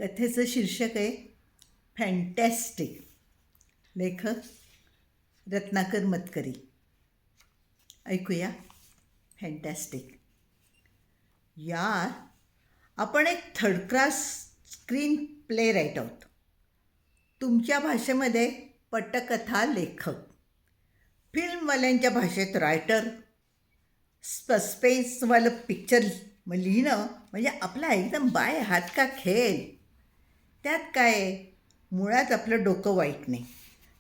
कथेचं शीर्षक आहे फॅन्टॅस्टिक. लेखक रत्नाकर मतकरी. ऐकूया. फॅन्टॅस्टिक. यार, आपण एक third class screenplay right आहोत. तुमच्या भाषेमध्ये पटकथा लेखक, फिल्मवाल्यांच्या भाषेत रायटर, सस्पेन्सवालं पिक्चर लिहिणं म्हणजे आपला एकदम बाय हात का खेळ. त्यात काय आहे, मुळात आपलं डोकं वाईट नाही,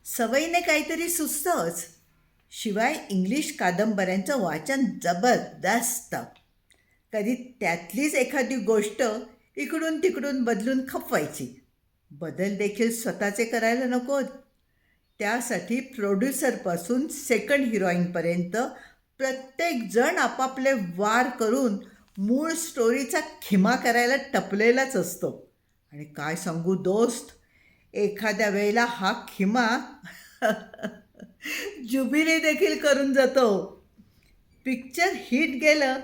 सवयीने काहीतरी सुचतंच. शिवाय इंग्लिश कादंबऱ्यांचं वाचन जबरदस्त. कधी त्यातलीच एखादी गोष्ट इकडून तिकडून बदलून खपवायची. बदल देखील स्वतःचे करायला नकोत. त्यासाठी प्रोड्युसरपासून सेकंड हिरोईनपर्यंत प्रत्येकजण आपापले वार करून मूळ स्टोरीचा खिमा करायला टपलेलाच असतो. आणि काय सांगू दोस्त, एखाद्या वेळेला हा खिमा जुबिली देखील करून जातो. पिक्चर हिट गेलं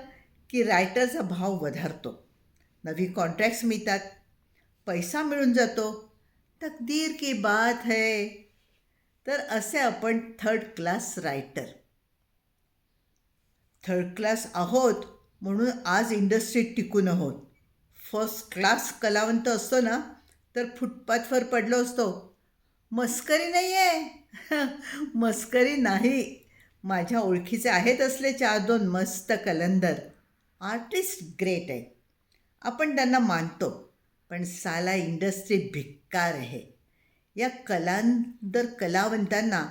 की रायटरचा भाव वधारतो, नवी कॉन्ट्रॅक्ट्स मिळतात, पैसा मिळून जातो. तकदीर की बात है. तर असे आपण third class writer. Third class आहोत म्हणून आज इंडस्ट्रीत टिकून आहोत. फर्स्ट क्लास कलावंत असतो ना तर फुटपाथवर पडलो असतो. मस्करी नाही आहे. मस्करी नाही. माझ्या ओळखीचे आहेत असले 4-2 मस्त कलंदर, आर्टिस्ट ग्रेट आहे. आपण त्यांना मानतो, पण साला इंडस्ट्री भिक्कार आहे. या कलावंतांना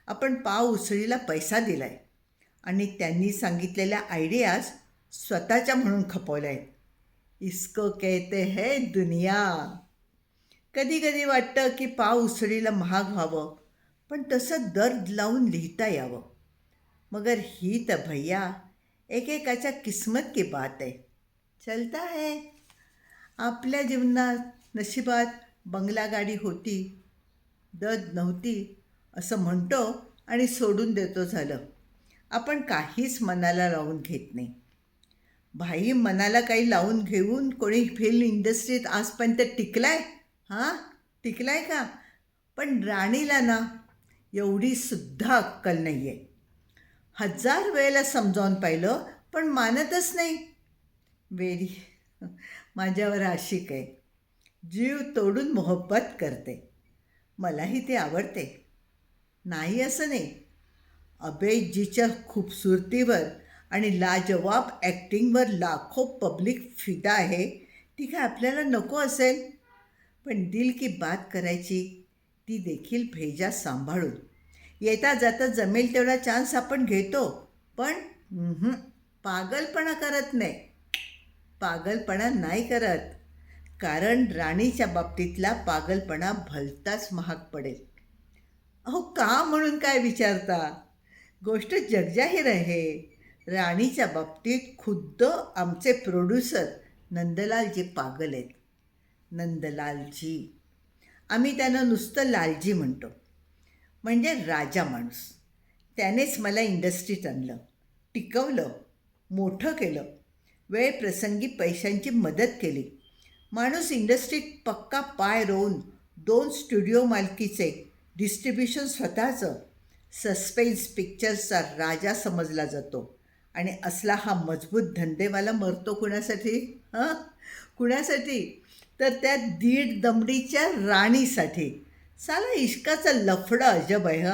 आपण पाव उसळीला पैसा दिला आहे आणि त्यांनी सांगितलेल्या आयडियाज स्वतःच्या म्हणून खपवल्या आहेत. इसको कहते है दुनिया. कधी कधी वाटतं की पाव उसळीला महाग व्हावं, पण तसं दर लावून लिहिता यावं. मगर ही तर भैया एकेकाच्या किस्मत की बात आहे. चलता है. आपल्या जीवनात नशिबात बंगला गाडी होती, दद नव्हती असं म्हणतो आणि सोडून देतो झालं. आपण काहीच मनाला लावून घेत नाही. भाई, मनाला काही लावून घेऊन कोणी फिल्म इंडस्ट्रीत आजपर्यंत टिकलाय? टिकलाय का? पण राणीला ना एवढीसुद्धा अक्कल नाही आहे. 1000 वेळेला समजावून पाहिलं पण मानतच नाही. वेरी माझ्यावर आशिक आहे. जीव तोडून मोहब्बत करते. मलाही ते आवडते, नाही असं नाही. अभयजीच्या खूबसूरतीवर आणि लाजवाब ॲक्टिंगवर लाखो पब्लिक फिदा आहे. ती काय आपल्याला नको असेल? पण दिल की बात करायची ती देखील भेजा सांभाळून. येता जाता जमेल तेवढा चान्स आपण घेतो, पण पागलपणा करत नाही. पागलपणा नाही करत, कारण राणीच्या बाबतीतला पागलपणा भलताच महाग पडेल. अहो, का म्हणून काय विचारता? गोष्ट जगजाहीर आहे. राणीच्या बाबतीत खुद्द आमचे प्रोड्युसर नंदलालजी पागल आहेत. नंदलालजी, आम्ही त्यांना नुसतं लालजी म्हणतो. म्हणजे राजा माणूस. त्यानेच मला इंडस्ट्रीत आणलं, टिकवलं, मोठं केलं, वेळ प्रसंगी पैशांची मदत केली. माणूस इंडस्ट्रीत पक्का पाय रोवून 2 स्टुडिओ मालकीचे, डिस्ट्रीब्युशन स्वतःचं, सस्पेन्स पिक्चर्सचा राजा समजला जातो. आणि असला हा मजबूत धंदेवाला मरतो कुणासाठी? कुणासाठी? तर त्या 1.5 दमडीच्या राणीसाठी. साला इश्काचा लफडा अजब आहे.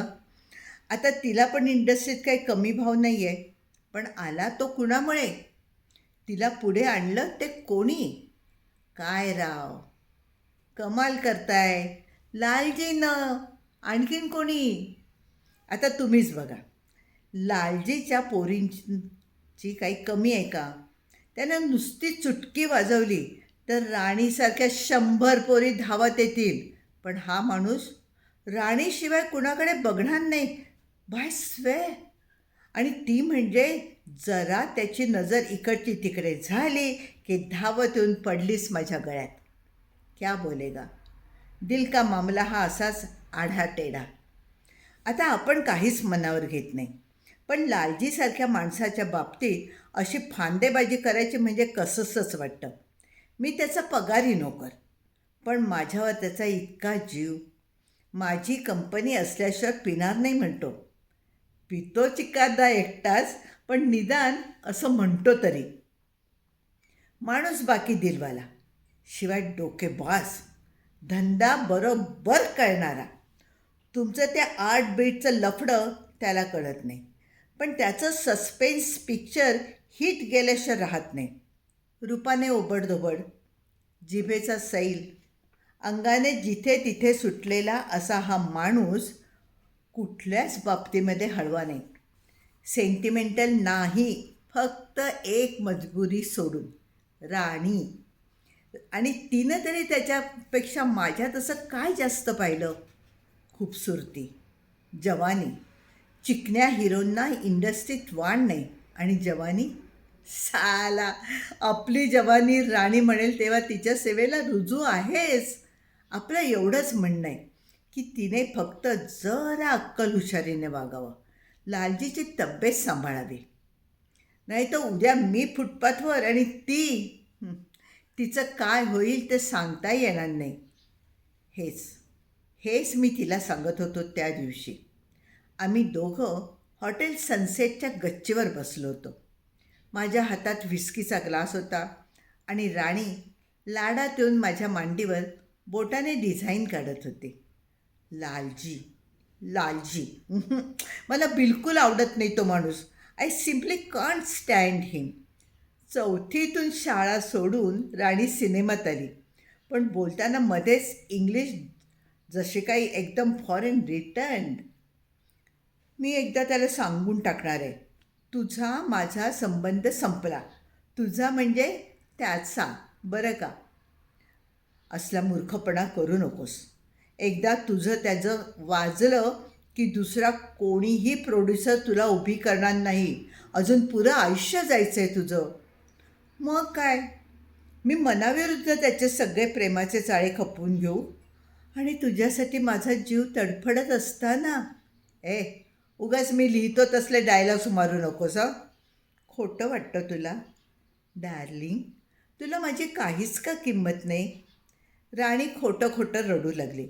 आता तिला पण इंडस्ट्रीत काही कमी भाव नाही आहे, पण आला तो कुणामुळे? तिला पुढे आणलं ते कोणी? काय राव, कमाल करताय. लालजीनं, आणखीन कोणी? आता तुम्हीच बघा. लालजीच्या पोरींची काही कमी आहे का? त्यानं नुसती चुटकी वाजवली तर राणीसारख्या 100 पोरी धावत येतील. पण हा माणूस राणीशिवाय कुणाकडे बघणार नाही. बाय स्वे. आणि ती म्हणजे जरा त्याची नजर इकडची तिकडे झाली की धावत येऊन पडलीस माझ्या गळ्यात. क्या बोलेगा. दिल का मामला हा असाच आढाटेढा. आता आपण काहीच मनावर घेत नाही, पण लालजीसारख्या माणसाच्या बाबतीत अशी फांदेबाजी करायची म्हणजे कसंच वाटतं. मी त्याचा पगारी नोकर, पण माझ्यावर त्याचा इतका जीव. माझी कंपनी असल्याशिवाय पिणार नाही म्हणतो. पितो चिकादा एकटाच, पण निदान असं म्हणतो तरी. माणूस बाकी दिलवाला, शिवाय डोकेबाज, धंदा बरोबर कळणारा. तुमचं त्या 8 बीटचं लफडं त्याला कळत नाही, पण त्याचं सस्पेन्स पिक्चर हिट गेल्याशिवाय राहत नाही. रूपाने ओबडधोबड, जिभेचा सैल, अंगाने जिथे तिथे सुटलेला असा हा माणूस कुठल्याच बाबतीमध्ये हळवा नाही. सेंटिमेंटल नाही, फक्त एक मजबुरी सोडून, राणी. आणि तिनं तरी त्याच्यापेक्षा माझ्यात असं काय जास्त पाहिलं? खूबसूरती, जवानी. चिकण्या हिरोंना इंडस्ट्रीत वाण नाही, आणि जवानी, साला आपली जवानी राणी म्हणेल तेव्हा तिच्या सेवेला रुजू आहेच. आपलं एवढंच म्हणणं आहे की तिने फक्त जरा अक्कल हुशारीने वागावं, लालजीची तब्येत सांभाळावी. नाही तर उद्या मी फुटपाथवर आणि तिचं काय होईल ते सांगता येणार नाही. हेच मी तिला सांगत होतो त्या दिवशी. आम्ही दोघं हॉटेल सनसेटच्या गच्चीवर बसलो होतो. माझ्या हातात व्हिस्कीचा ग्लास होता आणि राणी लाडात येऊन माझ्या मांडीवर बोटाने डिझाईन काढत होते. लालजी मला बिलकुल आवडत नाही तो माणूस. आय सिम्पली कांट स्टँड हिम. 4थीतून शाळा सोडून राणी सिनेमात आली, पण बोलताना मध्येच इंग्लिश जसे काही एकदम फॉरेन रिटर्न्ड. मी एकदा त्याला सांगून टाकणार आहे, तुझा माझा संबंध संपला. तुझा म्हणजे त्याचा, बरं का? असला मूर्खपणा करू नकोस. एकदा तुझं त्याचं वाजलं की दुसरा कोणीही प्रोड्युसर तुला उभी करणार नाही. अजून पुरं आयुष्य जायचं आहे तुझं. मग काय, मी मनाविरुद्ध त्याचे सगळे प्रेमाचे चाळे खपवून घेऊ आणि तुझ्यासाठी माझा जीव तडफडत असताना? उगाच मी लिहितो तसले डायलॉग्स मारू नकोस हं. खोटं वाटतं तुला? डार्लिंग, तुला माझी काहीच का किंमत नाही? राणी खोटं रडू लागली.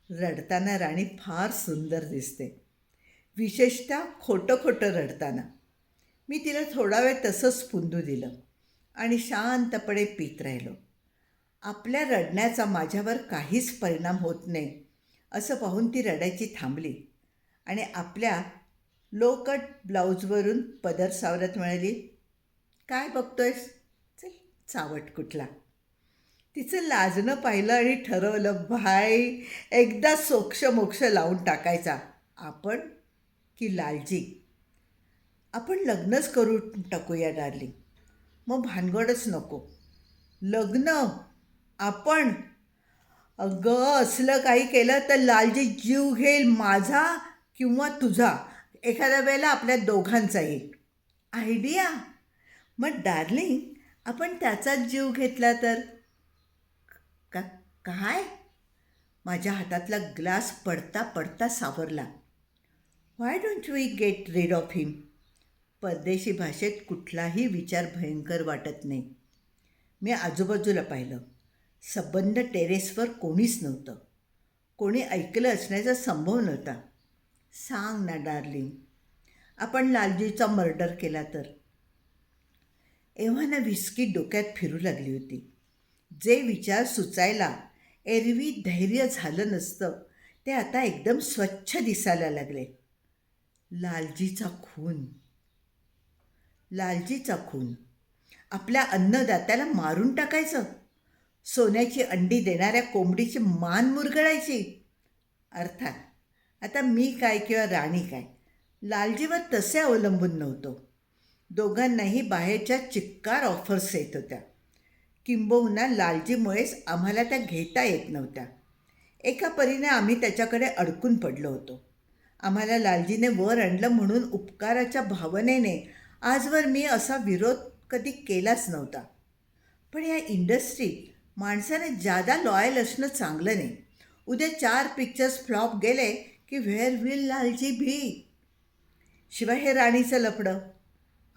रडताना राणी फार सुंदर दिसते, विशेषतः खोटं रडताना. मी तिला थोडा वेळ तसंच पुंदू दिलं आणि शांतपणे पीत राहिलो. आपल्या रडण्याचा माझ्यावर काहीच परिणाम होत नाही असं पाहून ती रडायची थांबली आणि आपल्या लो कट ब्लाऊजवरून पदर सावरत म्हणाली, काय बघतोयस? चल, चावट कुठला. तिचं लाजणं पाहिलं आणि ठरवलं, भाई एकदा सोक्ष लावून टाकायचा. आपण की लालजी? आपण लग्नच करून टाकूया डार्लिंग. मग भानगडच नको. लग्न? आपण? अगं, असलं काही केलं तर लालजी जीव घेईल, माझा किंवा तुझा. एखाद्या वेळेला आपल्या दोघांचाही. आयडिया? मग डार्लिंग, आपण त्याचाच जीव घेतला तर? काय? माझ्या हातातला ग्लास पडता सावरला. Why don't we get rid of him? परदेशी भाषेत कुठलाही विचार भयंकर वाटत नाही. मी आजूबाजूला पाहिलं. सबंध टेरेसवर कोणीच नव्हतं. कोणी ऐकलं असण्याचा संभव नव्हता. सांग ना डार्लिंग, आपण लालजीचा मर्डर केला तर? एव्हाना व्हिस्की डोक्यात फिरू लागली होती. जे विचार सुचायला एरवी धैर्य झालं नसतं ते आता एकदम स्वच्छ दिसायला लागले. लालजीचा खून. आपल्या अन्नदात्याला मारून टाकायचं. सोन्याची अंडी देणाऱ्या कोंबडीची मान मुरगळायची. अर्थात आता मी काय किंवा राणी काय, लालजीवर तसे अवलंबून नव्हतो. दोघांनाही बाहेरच्या चिक्कार ऑफर्स येत होत्या. किंबहुना लालजीमुळेच आम्हाला त्या घेता येत नव्हत्या. एका परीने आम्ही त्याच्याकडे अडकून पडलो होतो. आम्हाला लालजीने वर आणलं म्हणून उपकाराच्या भावनेने आजवर मी असा विरोध कधी केलाच नव्हता. पण या इंडस्ट्रीत माणसाने जादा लॉयल असणं चांगलं नाही. उद्या 4 पिक्चर्स फ्लॉप गेले की व्हेअर विल लालजी बी? शिवाय हे राणीचं लफडं.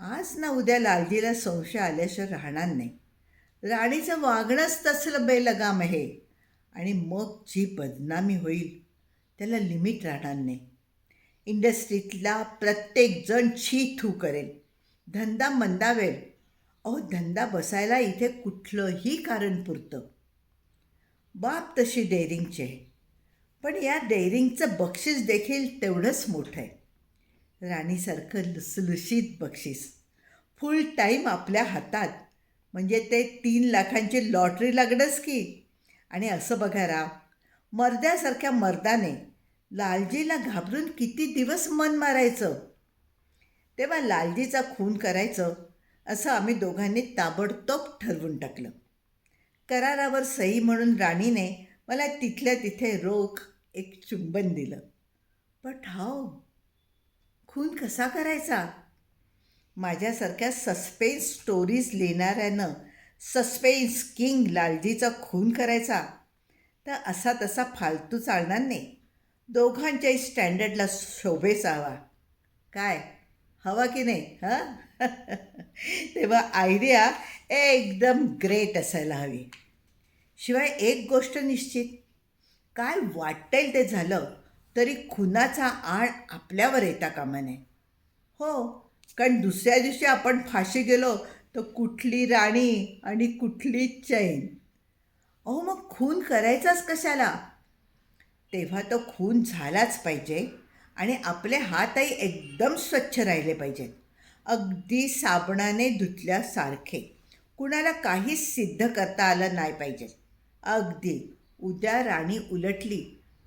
आज ना उद्या लालजीला संशय आल्याशिवाय राहणार नाही. राणीचं वागणंच तसलं बेलगाम आहे. आणि मग जी बदनामी होईल त्याला लिमिट राहणार नाही. इंडस्ट्रीतला प्रत्येकजण छी थू करेल, धंदा मंदावेल. अहो, धंदा बसायला इथे कुठलंही कारण पुरतं. बाप तशी डेअरिंगची आहे, पण या डेअरिंगचं बक्षीस देखील तेवढंच मोठं आहे. राणीसारखं लुसलुशीत बक्षीस फुल टाईम आपल्या हातात, म्हणजे ते 3 लाखांची लॉटरी लागणंच की. आणि असं बघा राव, मर्द्यासारख्या मर्दाने लालजीला घाबरून किती दिवस मन मारायचं. तेव्हा लालजीचा खून करायचं असं आम्ही दोघांनी ताबडतोब ठरवून टाकलं. करारावर सही म्हणून राणीने मला तिथल्या तिथे रोख एक चुंबन दिलं. बट हाऊ, खून कसा करायचा? माझ्यासारख्या सस्पेन्स स्टोरीज लिहिणाऱ्यानं सस्पेन्स किंग लालजीचा खून करायचा तर असा तसा फालतू चालणार नाही. दोघांच्याही स्टँडर्डला शोभेचा हवा. काय हवा की नाही? हां तेव्हा आयडिया एकदम ग्रेट असायला हवी. शिवाय एक गोष्ट निश्चित, काय वाटेल ते झालं तरी खुनाचा आळ आपल्यावर येता कामा नये. हो, कारण दुसऱ्या दिवशी आपण फाशी गेलो तर कुठली राणी आणि कुठली चैन. अहो, मग खून करायचाच कशाला? तेव्हा तो खून झालाच पाहिजे आणि आपले हातही एकदम स्वच्छ राहिले पाहिजेत, अगदी साबणाने धुतल्यासारखे. कुणाला काहीच सिद्ध करता आलं नाही पाहिजे. अगदी उद्या राणी उलटली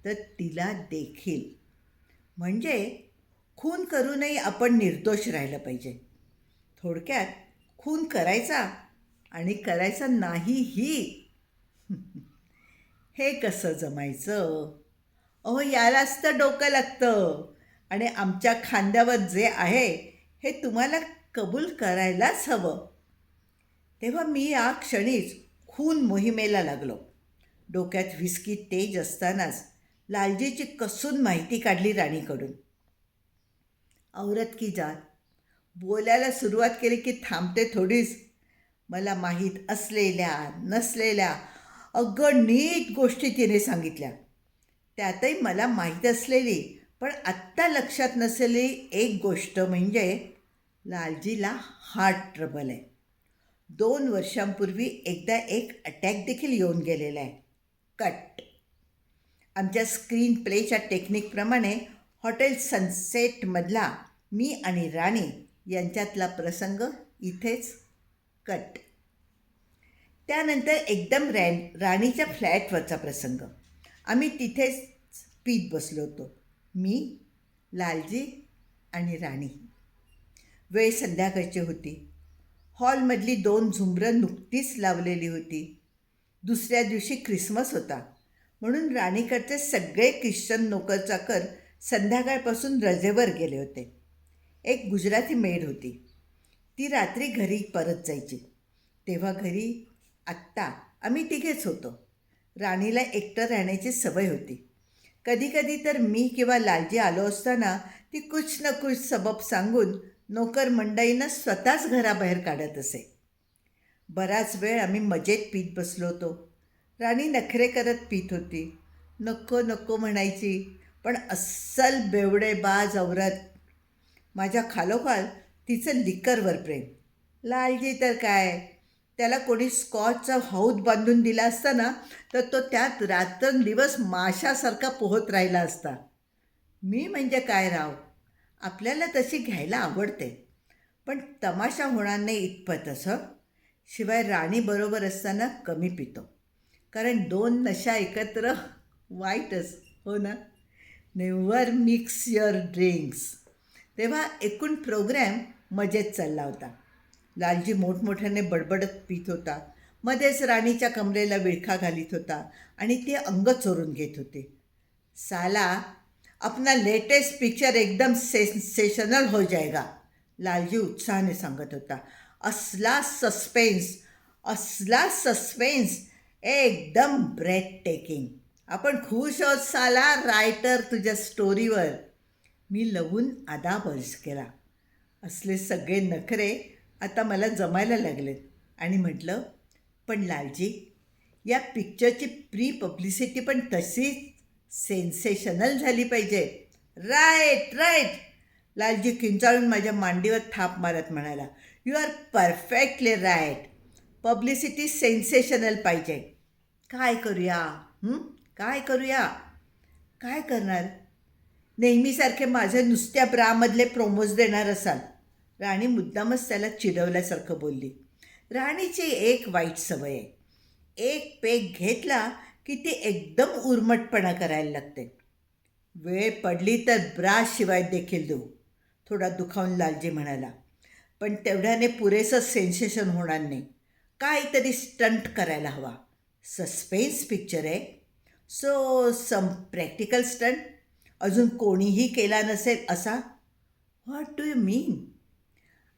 तर तिला देखील. म्हणजे खून करूनही आपण निर्दोष राहिलं पाहिजे. थोडक्यात खून करायचा आणि करायचा नाहीही. हे कसं जमायचं? अहो, यालाच तर डोकं लागतं. आणि आमच्या खांद्यावर जे आहे हे तुम्हाला कबूल करायलाच हवं. तेव्हा मी या क्षणीच खून मोहिमेला लागलो. डोक्यात व्हिस्की तेज असतानाच लालजीची कसून माहिती काढली राणीकडून. औरत की जात, बोलायला सुरुवात केली की थांबते थोडीच. मला माहीत असलेल्या नसलेल्या अगणित गोष्टी तिने सांगितल्या. त्यातही मला माहीत असलेली पण आत्ता लक्षात नसलेली एक गोष्ट म्हणजे लालजीला हार्ट ट्रबल आहे. 2 वर्षांपूर्वी एकदा एक अटॅक देखील येऊन गेलेला आहे. कट. आमच्या स्क्रीन प्लेच्या टेक्निकप्रमाणे हॉटेल सनसेटमधला मी आणि राणी यांच्यातला प्रसंग इथेच कट. त्यानंतर एकदम राणीच्या फ्लॅटवरचा प्रसंग. आम्ही तिथेच पीत बसलो होतो, मी, लालजी आणि राणी. वेळ संध्याकाळची होती. हॉलमधली 2 झुंबरं नुकतीच लावलेली होती. दुसऱ्या दिवशी ख्रिसमस होता, म्हणून राणीकडचे सगळे ख्रिश्चन नोकरचाकर संध्याकाळपासून रजेवर गेले होते. एक गुजराती मेड होती, ती रात्री घरी परत जायची. तेव्हा घरी आत्ता आम्ही तिघेच होतो. राणीला एकटं राहण्याची सवय होती. कधीकधी तर मी किंवा लालजी आलो असताना ती कुछ न कुछ सबब सांगून नोकर मंडळींना स्वतःच घराबाहेर काढत असे. बराच वेळ आम्ही मजेत पीत बसलो होतो. राणी नखरे करत पीत होती. नको नको म्हणायची, पण अस्सल बेवडेबाज औरत. माझ्या खालोखाल तिचं लिकरवर प्रेम. लालजी तर काय, त्याला कोणी स्कॉचचा हौद बांधून दिला असता ना तर तो त्यात रात्रंदिवस माशासारखा पोहत राहिला असता. मी म्हणजे काय राव, आपल्याला तशी घ्यायला आवडते, पण तमाशा होणार नाही इतपत असं. शिवाय राणीबरोबर असताना कमी पितो, कारण 2 नशा एकत्र वाईटच, हो ना. Never mix your drinks. तेव्हा एकूण प्रोग्रॅम मजेत चालला होता. लालजी मोठमोठ्याने बडबडत पीत होता, मध्येच राणीच्या कमरेला विळखा घालीत होता आणि ती अंग चोरून घेत होती. साला, अपना लेटेस्ट पिक्चर एकदम सेन्सेशनल हो जाएगा, लालजी उत्साहाने सांगत होता. असला सस्पेन्स, एकदम ब्रेथ टेकिंग. आपण खुश आहोत साला रायटर तुझ्या स्टोरीवर. मी लवून आदाब अर्ज केला. असले सगळे नखरे आता मला जमायला लागलेत आणि म्हटलं, पण लालजी, या पिक्चरची प्री पब्लिसिटी पण तशीच सेन्सेशनल झाली पाहिजे. Right right. लालजी किंचाळून माझ्या मांडीवर थाप मारत म्हणाला, you are perfectly right. Publicity sensational पाहिजे. काय करूया? काय करूया? काय करणार? नेहमीसारखे माझे नुसत्या ब्रामधले प्रोमोज देणार असाल. राणी मुद्दामच त्याला चिडवल्यासारखं बोलली. राणीची एक वाईट सवय आहे. एक पेग घेतला की ती एकदम उर्मटपणा करायला लागते. वेळ पडली तर ब्राशिवाय देखील देऊ, थोडा दुखावून लालजी म्हणाला. पण तेवढ्याने पुरेसं सेन्सेशन होणार नाही. काहीतरी स्टंट करायला हवा. सस्पेन्स पिक्चर आहे, सो सम प्रॅक्टिकल स्टंट. अजून कोणीही केला नसेल असा. What do you mean?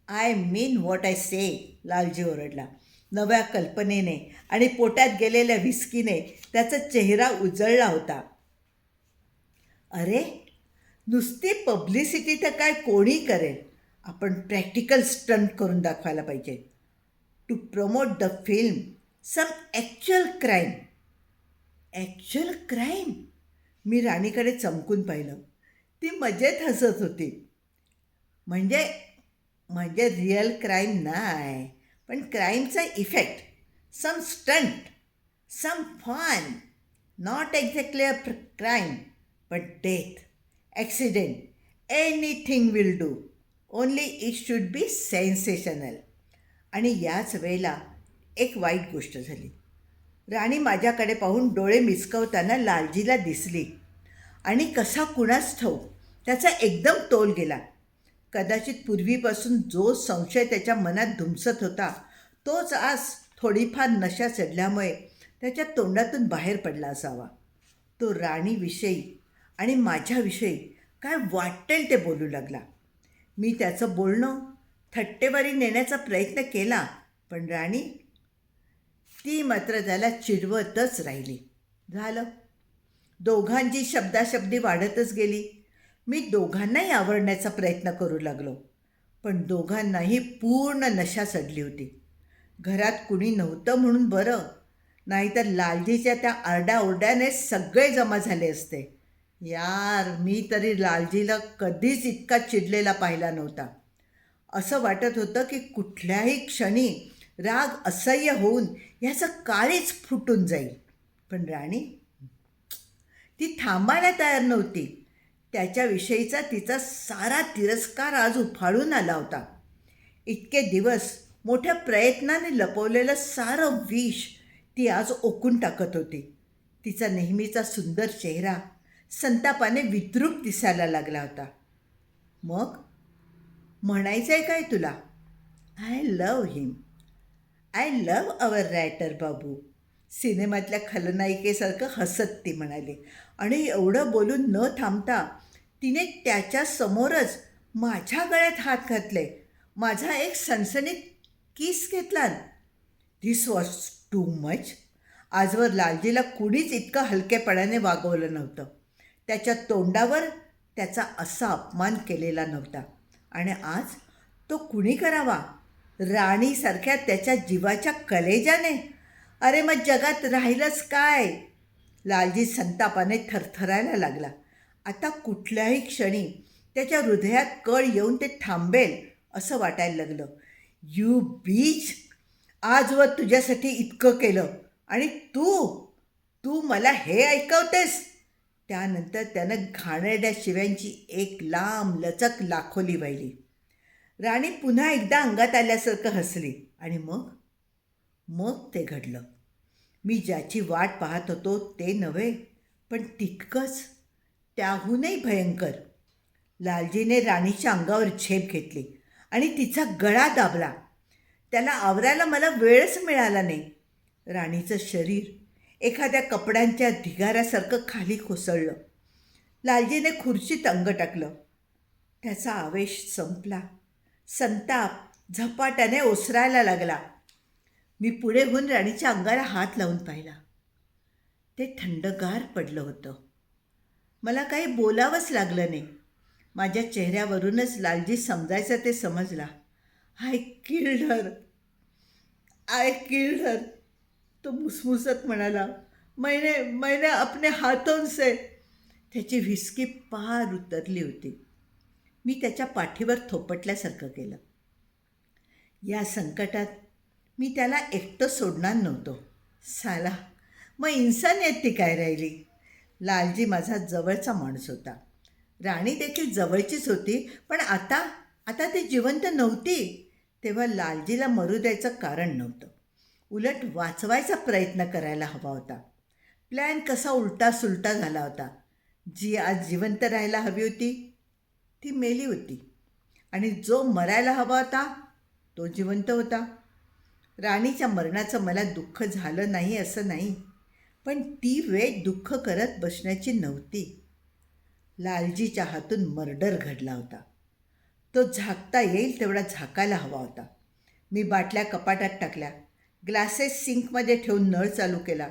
I mean what I say. Lalji ओरडला. नव्या कल्पनेने आणि पोटात गेलेल्या विस्कीने त्याचा चेहरा उजळला होता. अरे, नुसती पब्लिसिटी तर काय कोणी करेल. आपण प्रॅक्टिकल स्टंट करून दाखवायला पाहिजे. To promote the film some actual crime. Actual crime? मी राणीकडे चमकून पाहिलं. ती मजेत हसत होती. म्हणजे म्हणजे रिअल क्राईम नाही, पण क्राईमचा effect. Some stunt, some fun. Not exactly a crime, but death, accident, anything will do. Only it should be sensational. आणि याच वेळेला एक वाईट गोष्ट झाली. राणी माझ्याकडे पाहून डोळे मिचकवताना लालजीला दिसली आणि कसा कुणास ठाऊक त्याचा एकदम तोल गेला. कदाचित पूर्वीपासून जो संशय त्याच्या मनात धुमसत होता तोच आज थोडीफार नशा चढल्यामुळे त्याच्या तोंडातून बाहेर पडला असावा. तो राणीविषयी आणि माझ्याविषयी काय वाटेल ते बोलू लागला. मी त्याचं बोलणं थट्टेवारी नेण्याचा प्रयत्न केला, पण राणी ती मात्र त्याला चिडवतच राहिली. झालं. दोघांची शब्दाशब्दी वाढतच गेली. मी दोघांनाही आवडण्याचा प्रयत्न करू लागलो, पण दोघांनाही पूर्ण नशा चढली होती. घरात कुणी नव्हतं म्हणून बरं, नाहीतर लालजीच्या त्या आरडाओरड्याने सगळे जमा झाले असते. यार, मी तरी लालजीला कधीच इतका चिडलेला पाहिला नव्हता. असं वाटत होतं की कुठल्याही क्षणी राग असह्य होऊन याचं काळीच फुटून जाईल. पण राणी, ती थांबायला तयार नव्हती. त्याच्याविषयीचा तिचा सारा तिरस्कार आज उफाळून आला होता. इतके दिवस मोठ्या प्रयत्नाने लपवलेलं सारं विष ती आज ओकून टाकत होती. तिचा नेहमीचा सुंदर चेहरा संतापाने विद्रूप दिसायला लागला होता. मग म्हणायचं आहे काय तुला? I love him. I love our writer Babu. सिनेमातल्या खलनायिकेसारखं हसत ती म्हणाली. आणि एवढं बोलून न थांबता तिने त्याच्या समोरच माझ्या गळ्यात हात घातले. माझा एक सणसणीत किस घेतला. This was too much. आजवर लालजीला कुणीच इतकं हलकेपणाने वागवलं नव्हतं. त्याच्या तोंडावर त्याचा असा अपमान केलेला नव्हता. आणि आज तो कुणी करावा? राणीसारख्या त्याच्या जीवाच्या कलेजाने. अरे, मग जगात राहिलंच काय? लालजी संतापाने थरथरायला लागला. आता कुठल्याही क्षणी त्याच्या हृदयात कळ येऊन ते थांबेल असं वाटायला लागलं. यू बीच, आजवर तुझ्यासाठी इतकं केलं आणि तू मला हे ऐकवतेस? त्यानंतर त्यानं घाणेरड्या शिव्यांची एक लांब लचक लाखोली वाहिली. राणी पुन्हा एकदा अंगात आल्यासारखं हसली. आणि मग ते घडलं. मी ज्याची वाट पाहत होतो ते नव्हे, पण तितकंच त्याहूनही भयंकर. लालजीने राणीच्या अंगावर झेप घेतली आणि तिचा गळा दाबला. त्याला आवरायला मला वेळच मिळाला नाही. राणीचं शरीर एखाद्या कपड्यांच्या ढिगाऱ्यासारखं खाली कोसळलं. लालजीने खुर्चीत अंग टाकलं. त्याचा आवेश संपला. संताप झपाट्याने ओसरायला लागला. मी पुढे होऊन राणीच्या अंगाला हात लावून पाहिला. ते थंडगार पडलं होतं. मला काही बोलावंच लागलं नाही. माझ्या चेहऱ्यावरूनच लालजी समजायचं ते समजला. I killed her. तो मुसमुसत म्हणाला, मैंने मैंने अपने हाथों से. त्याची व्हिस्की पार उतरली होती. मी त्याच्या पाठीवर थोपटल्यासारखं केलं. या संकटात मी त्याला एकटं सोडणार नव्हतो. साला, मग इन्सानियत ती काय राहिली. लालजी माझा जवळचा माणूस होता. राणी देखील जवळचीच होती, पण आता आता ती जिवंत नव्हती. तेव्हा लालजीला मरू द्यायचं कारण नव्हतं. उलट वाचवायचा प्रयत्न करायला हवा होता. प्लॅन कसा उलटा सुलटा झाला होता. जी आज जिवंत राहायला हवी होती ती मेली होती, आणि जो मरायला हवा होता तो जिवंत होता. राणीच्या मरणाचं मला दुःख झालं नाही असं नाही, पण ती वेळ दुःख करत बसण्याची नव्हती. लालजीच्या हातून मर्डर घडला होता. तो झाकता येईल तेवढा झाकायला हवा होता. मी बाटल्या कपाटात टाकल्या, ग्लासेस सिंकमध्ये ठेवून नळ चालू केला.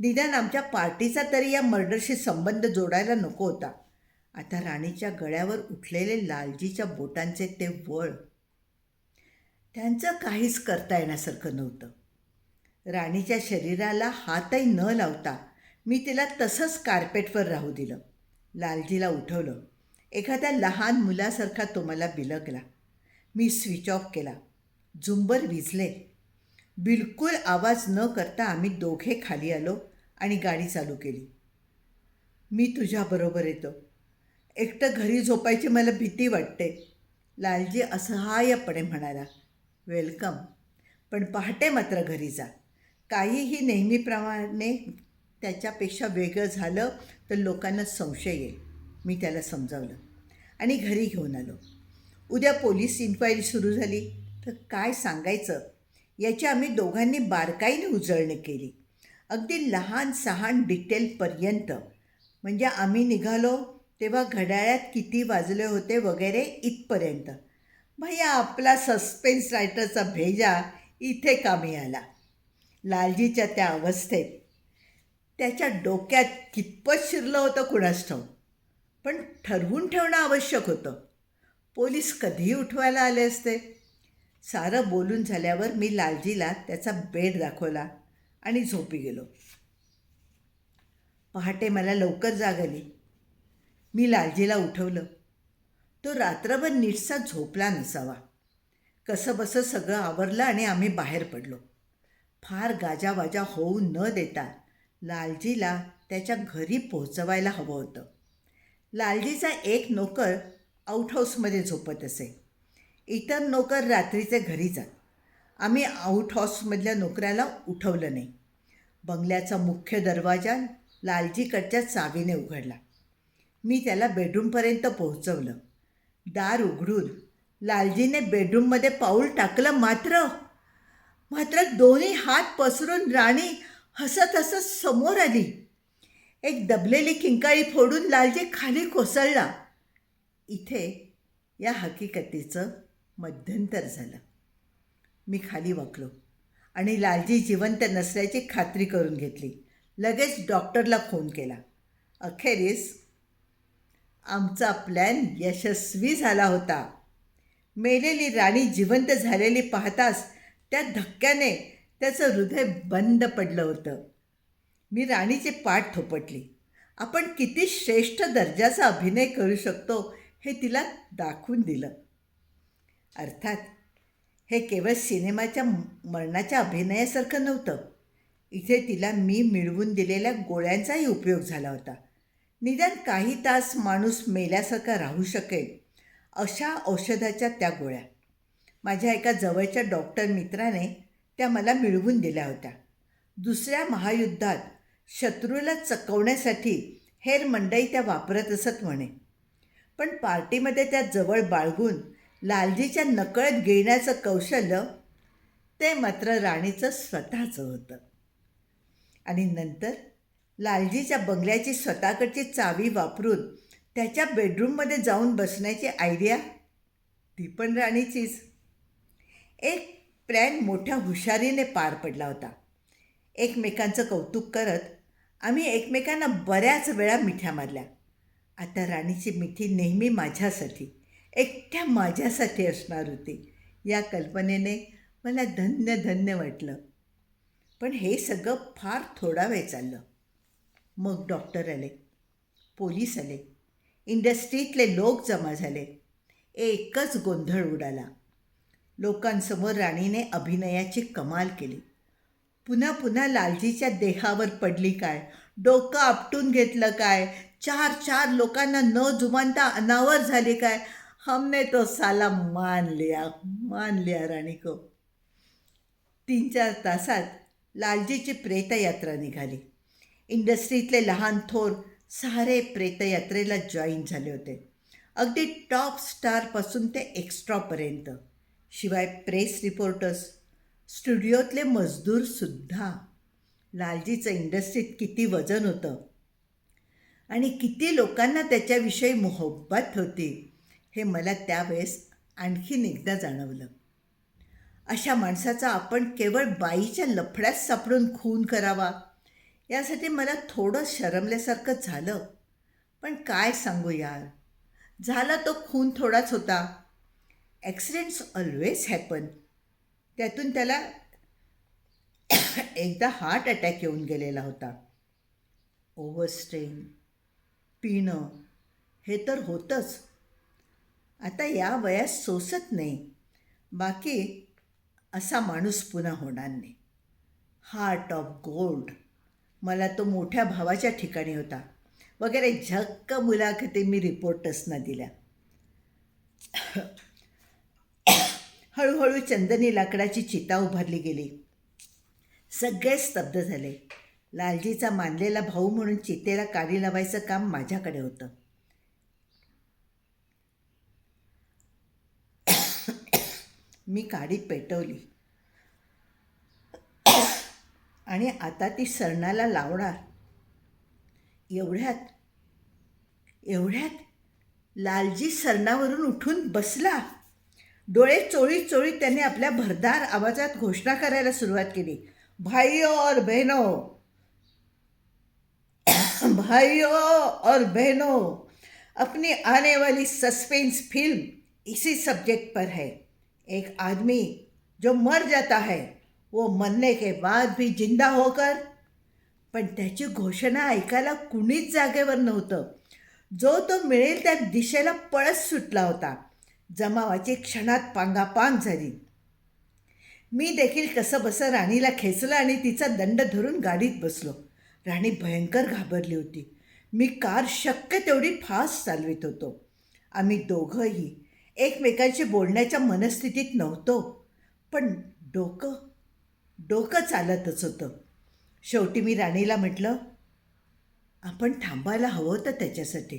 निदान आमच्या पार्टीचा तरी या मर्डरशी संबंध जोडायला नको होता. आता राणीच्या गळ्यावर उठलेले लालजीच्या बोटांचे ते वळ, त्यांचं काहीच करता येण्यासारखं नव्हतं. राणीच्या शरीराला हातही न लावता मी तिला तसंच कार्पेटवर राहू दिलं. लालजीला उठवलं. एखाद्या लहान मुलासारखा तो मला बिलगला. मी स्विच ऑफ केला. झुंबर विझले. बिलकुल आवाज न करता आम्ही दोघे खाली आलो आणि गाडी चालू केली. मी तुझ्याबरोबर येतो. एकटं घरी झोपायची मला भीती वाटते, लालजी असहाय्यपणे म्हणाला. वेलकम, पण पहाटे मात्र घरी जा. काहीही नेहमीप्रमाणे त्याच्यापेक्षा वेगळं झालं तर लोकांना संशय येईल. मी त्याला समजावलं आणि घरी घेऊन आलो. उद्या पोलीस इन्क्वायरी सुरू झाली तर काय सांगायचं याची आम्ही दोघांनी बारकाईने उजळणी केली. अगदी लहान सहान डिटेलपर्यंत. म्हणजे आम्ही निघालो तेव्हा घड्याळात किती वाजले होते वगैरे इथपर्यंत. भैया, आपला सस्पेन्स रायटरचा भेजा इथे कामी आला. लालजीच्या त्या अवस्थेत त्याच्या डोक्यात कितपत शिरलं होतं कुणास ठाऊक, पण ठरवून ठेवणं आवश्यक होतं. पोलीस कधीही उठवायला आले असते. सारं बोलून झाल्यावर मी लालजीला त्याचा बेड दाखवला आणि झोपी गेलो. पहाटे मला लवकर जाग आली. मी लालजीला उठवलं. तो रात्रभर नीटसा झोपला नसावा. कसंबसं सगळं आवरलं आणि आम्ही बाहेर पडलो. फार गाजावाजा होऊ न देता लालजीला त्याच्या घरी पोहोचवायला हवं होतं. लालजीचा एक नोकर आउटहाऊसमध्ये झोपत असे. इतर नोकर रात्रीचे घरी जात. आम्ही आउटहाऊसमधल्या नोकराला उठवलं नाही. बंगल्याचा मुख्य दरवाजा लालजीकडच्या चावीने उघडला. मी त्याला बेडरूमपर्यंत पोहोचवलं. दार उघडून लालजीने बेडरूममध्ये पाऊल टाकलं. मात्र दोन्ही हात पसरून राणी हसत हसत समोर आली. एक दबलेली किंकाळी फोडून लालजी खाली कोसळला. इथे या हकीकतीचं मध्यंतर झालं. मी खाली वाकलो आणि लालजी जिवंत नसल्याची खात्री करून घेतली. लगेच डॉक्टरला फोन केला. अखेरीस आमचा प्लॅन यशस्वी झाला होता. मेलेली राणी जिवंत झालेली पाहताच त्या धक्क्याने त्याचं हृदय बंद पडलं होतं. मी राणीची पाठ थोपटली. आपण किती श्रेष्ठ दर्जाचा अभिनय करू शकतो हे तिला दाखवून दिलं. अर्थात हे केवळ सिनेमाच्या मरणाच्या अभिनयासारखं नव्हतं. इथे तिला मी मिळवून दिलेल्या गोळ्यांचाही उपयोग झाला होता. निदान काही तास माणूस मेल्यासारखा राहू शकेल अशा औषधाच्या त्या गोळ्या. माझ्या एका जवळच्या डॉक्टर मित्राने त्या मला मिळवून दिल्या होत्या. दुसऱ्या महायुद्धात शत्रूला चकवण्यासाठी हेर मंडई त्या वापरत असत म्हणे. पण पार्टीमध्ये त्या जवळ बाळगून लालजीच्या नकळत गिळण्याचं कौशल्य ते मात्र राणीचं स्वतःचं होतं. आणि नंतर लालजीच्या बंगल्याची स्वतःकडची चावी वापरून त्याच्या बेडरूममध्ये जाऊन बसण्याची आयडिया ती पण राणीचीच. एक प्लॅन मोठ्या हुशारीने पार पडला होता. एकमेकांचं कौतुक करत आम्ही एकमेकांना बऱ्याच वेळा मिठ्या मारल्या. आता राणीची मिठी नेहमी माझ्यासाठी, एकट्या माझ्यासाठी असणार होती. या कल्पनेने मला धन्य धन्य वाटलं. पण हे सगळं फार थोडा वेळ चाललं. मग डॉक्टर आले, पोलीस आले, इंडस्ट्रीतले लोक जमा झाले. एकच गोंधळ उडाला. लोकांसमोर राणीने अभिनयाची कमाल केली. पुन्हा पुन्हा लालजीच्या देहावर पडली काय, डोकं आपटून घेतलं काय, चार चार लोकांना न जुमानता अनावर झाली काय. हमने तो साला मान लिया राणी को. 3-4 तासात लालजीची प्रेतयात्रा निघाली. इंडस्ट्रीतले लहान थोर सारे प्रेतयात्रेला जॉईन झाले होते, अगदी टॉप स्टारपासून ते एक्स्ट्रापर्यंत. शिवाय प्रेस रिपोर्टर्स, स्टुडिओतले मजदूरसुद्धा. लालजीचं इंडस्ट्रीत किती वजन होतं आणि किती लोकांना त्याच्याविषयी मोहब्बत होती हे मला त्यावेळेस आणखीन एकदा जाणवलं. अशा माणसाचा आपण केवळ बाईच्या लफड्यात सापडून खून करावा यासाठी मला थोडं शरमल्यासारखं झालं. पण काय सांगू यार, झाला तो खून थोडाच होता. Accidents always happen. त्यातून त्याला एकदा हार्ट अटॅक येऊन गेलेला होता. ओव्हरस्ट्रेन, पिणं हे तर होतंच. आता या वयात सोसत नाही. बाकी असा माणूस पुन्हा होणार नाही. Heart of gold. मला तो मोठ्या भावाच्या ठिकाणी होता वगैरे झक्क मुलाखती मी रिपोर्टर्सना दिल्या. हळूहळू चंदनी लाकडाची चिता उभारली गेली. सगळे स्तब्ध झाले. लालजीचा मानलेला भाऊ म्हणून चितेला काडी लावायचं काम माझ्याकडे होतं. मी काडी पेटवली आणि आता ती सरणाला लावणार. एवढ्यात लालजी सरणावरून उठून बसला. डोळे चोळीत चोळीत त्याने आपल्या भरदार आवाजात घोषणा करायला सुरुवात केली. भाइयों और बहनों, अपनी आने वाली सस्पेंस फिल्म इसी सब्जेक्ट पर है. एक आदमी जो मर जाता है वो मरने के बाद भी जिंदा होकर. पण त्याची घोषणा ऐकायला कुणीच जागेवर नव्हतं. जो तो मिळेल त्या दिशेला पळत सुटला होता. जमावाची क्षणात पांगापांग झाली. मी देखील कसंबसं राणीला खेचलं आणि तिचा दंड धरून गाडीत बसलो. राणी भयंकर घाबरली होती. मी कार शक्य तेवढी फास्ट चालवित होतो. आम्ही दोघंही एकमेकांशी बोलण्याच्या मनस्थितीत नव्हतो, पण डोकं चालतच होतं. शेवटी मी राणीला म्हटलं, आपण थांबायला हवं होतं त्याच्यासाठी.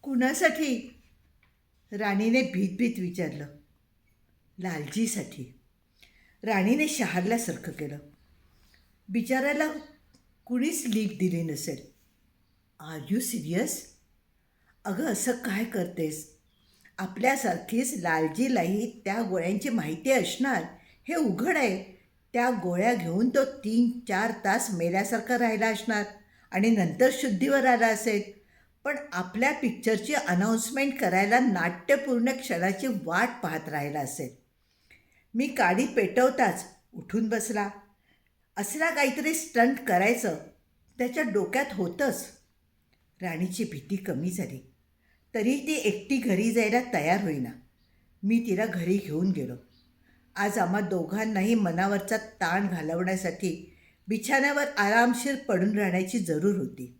कुणासाठी? राणीने भीत विचारलं. लालजीसाठी. राणीने शहारल्यासारखं केलं. बिचारायला कुणीच लीक दिली नसेल. Are you serious? अगं असं काय करतेस? आपल्यासारखीच लालजीलाही त्या गोळ्यांची माहिती असणार हे उघड आहे. त्या गोळ्या घेऊन तो 3-4 तास मेल्यासारखा राहिला असणार आणि नंतर शुद्धीवर आला असेल. पण आपल्या पिक्चरची अनाऊन्समेंट करायला नाट्यपूर्ण क्षणाची वाट पाहत राहिला असेल. मी काडी पेटवताच उठून बसला. असला काहीतरी स्टंट करायचं त्याच्या डोक्यात होतंच. राणीची भीती कमी झाली, तरी ती एकटी घरी जायला तयार होईना. मी तिला घरी घेऊन गेलो. आज आम्हा दोघांनाही मनावरचा ताण घालवण्यासाठी बिछाण्यावर आरामशीर पडून राहण्याची जरूर होती.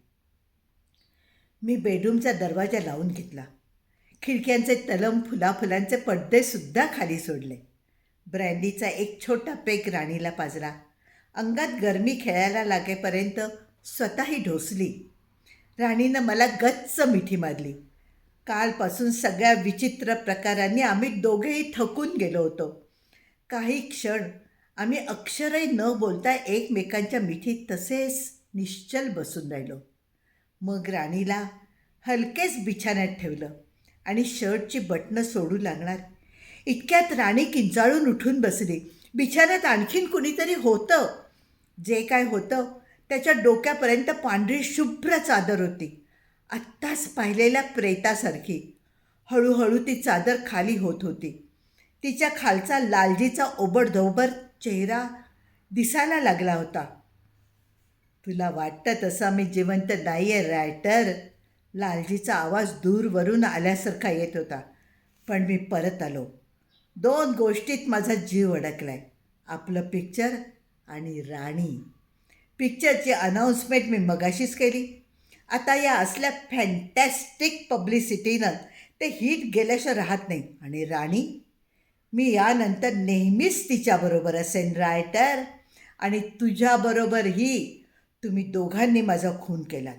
मी बेडरूमचा दरवाजा लावून घेतला. खिडक्यांचे तलम फुलांचे पडदेसुद्धा खाली सोडले. ब्रँडीचा एक छोटा पेक राणीला पाजला. अंगात गरमी खेळायला लागेपर्यंत स्वतःही ढोसली. राणीनं मला गच्च मिठी मारली. कालपासून सगळ्या विचित्र प्रकारांनी आम्ही दोघेही थकून गेलो होतो. काही क्षण आम्ही अक्षरही न बोलता एकमेकांच्या मिठीत तसेच निश्चल बसून राहिलो. मग राणीला हलकेच बिछाण्यात ठेवलं आणि शर्टची बटणं सोडू लागणार. इतक्यात राणी किंचाळून उठून बसली. बिछाण्यात आणखीन कुणीतरी होतं. जे काय होतं त्याच्या डोक्यापर्यंत पांढरी शुभ्र चादर होती, आत्ताच पाहिलेल्या प्रेतासारखी. हळूहळू ती चादर खाली होत होती. तिच्या खालचा लालजीचा ओबडधोबड चेहरा दिसायला लागला होता. तुला वाटतं तसा मी जिवंत नाही आहे रायटर. लालजीचा आवाज दूरवरून आल्यासारखा येत होता. पण मी परत आलो. 2 गोष्टीत माझा जीव अडकलाय, आपलं पिक्चर आणि राणी. पिक्चरची अनाऊन्समेंट मी मगाशीच केली. आता या असल्या फॅन्टॅस्टिक पब्लिसिटीनं ते हिट गेल्याशिवाय राहत नाही. आणि राणी, मी यानंतर नेहमीच तिच्याबरोबर असेन रायटर. आणि तुझ्याबरोबरही. तुम्ही दोघांनी माझा खून केला.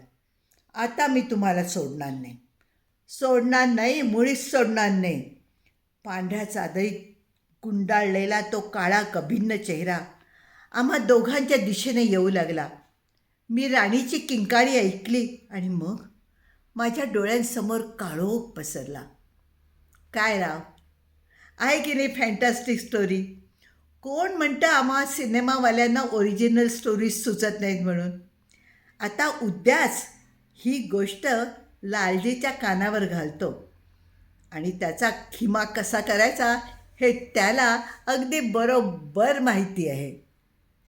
आता मी तुम्हाला सोडणार नाही. सोडणार नाही, मुळीच सोडणार नाही. पांढऱ्या चादरीत गुंडाळलेला तो काळा कभिन्न चेहरा आम्हा दोघांच्या दिशेने येऊ लागला. मी राणीची किंकाळी ऐकली आणि मग माझ्या डोळ्यांसमोर काळोख पसरला. काय राव, आहे की नाही फॅन्टॅस्टिक स्टोरी? कोण म्हणतं आम्हा सिनेमावाल्यांना ओरिजिनल स्टोरीज सुचत नाहीत म्हणून? आता उद्याच ही गोष्ट लालजीच्या कानावर घालतो आणि त्याचा खिमा कसा करायचा हे त्याला अगदी बरोबर माहिती आहे.